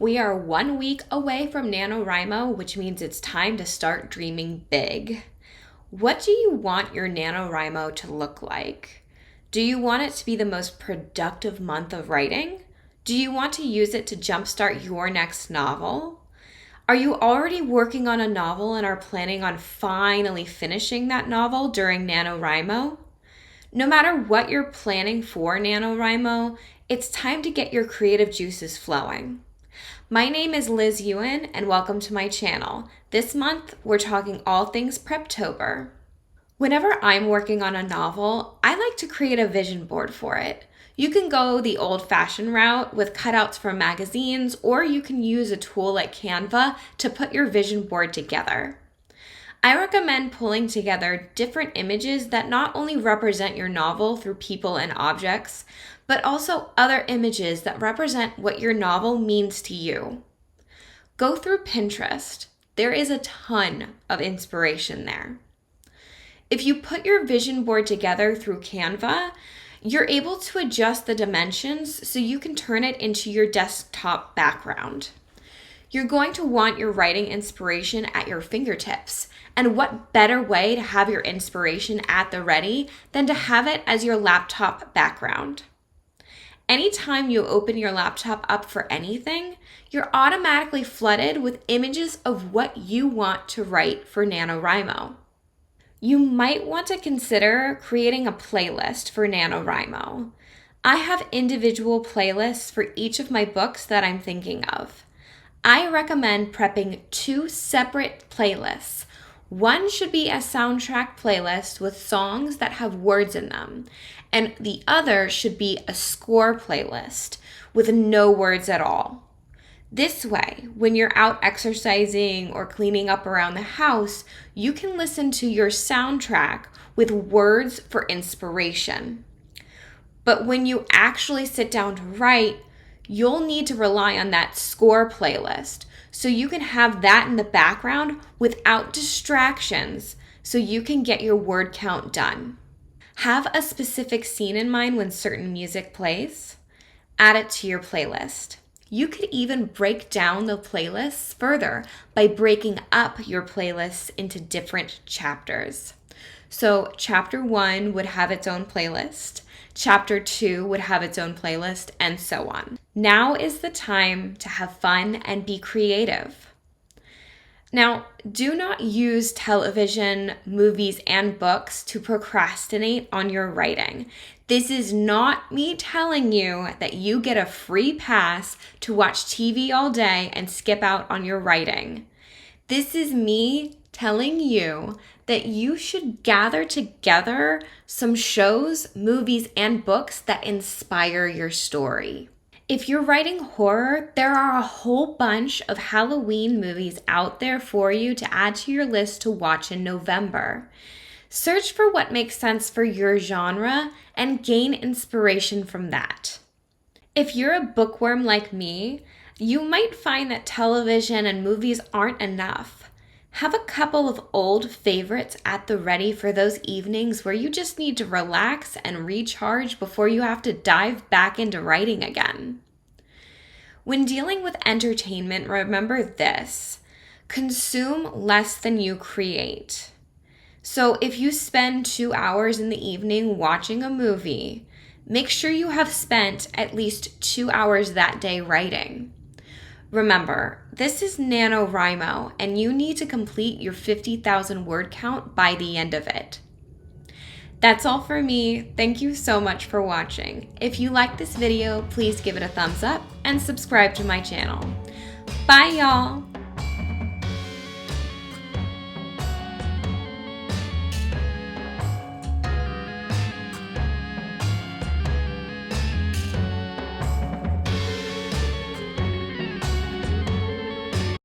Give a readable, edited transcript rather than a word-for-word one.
We are 1 week away from NaNoWriMo, which means it's time to start dreaming big. What do you want your NaNoWriMo to look like? Do you want it to be the most productive month of writing? Do you want to use it to jumpstart your next novel? Are you already working on a novel and are planning on finally finishing that novel during NaNoWriMo? No matter what you're planning for NaNoWriMo, it's time to get your creative juices flowing. My name is Liz Ewan, and welcome to my channel. This month, we're talking all things Preptober. Whenever I'm working on a novel, I like to create a vision board for it. You can go the old-fashioned route with cutouts from magazines, or you can use a tool like Canva to put your vision board together. I recommend pulling together different images that not only represent your novel through people and objects, but also other images that represent what your novel means to you. Go through Pinterest. There is a ton of inspiration there. If you put your vision board together through Canva, you're able to adjust the dimensions so you can turn it into your desktop background. You're going to want your writing inspiration at your fingertips. And what better way to have your inspiration at the ready than to have it as your laptop background? Anytime you open your laptop up for anything, you're automatically flooded with images of what you want to write for NaNoWriMo. You might want to consider creating a playlist for NaNoWriMo. I have individual playlists for each of my books that I'm thinking of. I recommend prepping 2 separate playlists. One should be a soundtrack playlist with songs that have words in them, and the other should be a score playlist with no words at all. This way, when you're out exercising or cleaning up around the house, you can listen to your soundtrack with words for inspiration. But when you actually sit down to write, you'll need to rely on that score playlist so you can have that in the background without distractions so you can get your word count done. Have a specific scene in mind when certain music plays. Add it to your playlist. You could even break down the playlists further by breaking up your playlists into different chapters. So chapter 1 would have its own playlist. Chapter 2 would have its own playlist, and so on. Now is the time to have fun and be creative. Now, do not use television, movies, and books to procrastinate on your writing. This is not me telling you that you get a free pass to watch TV all day and skip out on your writing. This is me telling you that you should gather together some shows, movies, and books that inspire your story. If you're writing horror, there are a whole bunch of Halloween movies out there for you to add to your list to watch in November. Search for what makes sense for your genre and gain inspiration from that. If you're a bookworm like me, you might find that television and movies aren't enough. Have a couple of old favorites at the ready for those evenings where you just need to relax and recharge before you have to dive back into writing again. When dealing with entertainment, remember this: consume less than you create. So if you spend 2 hours in the evening watching a movie, make sure you have spent at least 2 hours that day writing. Remember, this is NaNoWriMo, and you need to complete your 50,000 word count by the end of it. That's all for me. Thank you so much for watching. If you like this video, please give it a thumbs up and subscribe to my channel. Bye, y'all!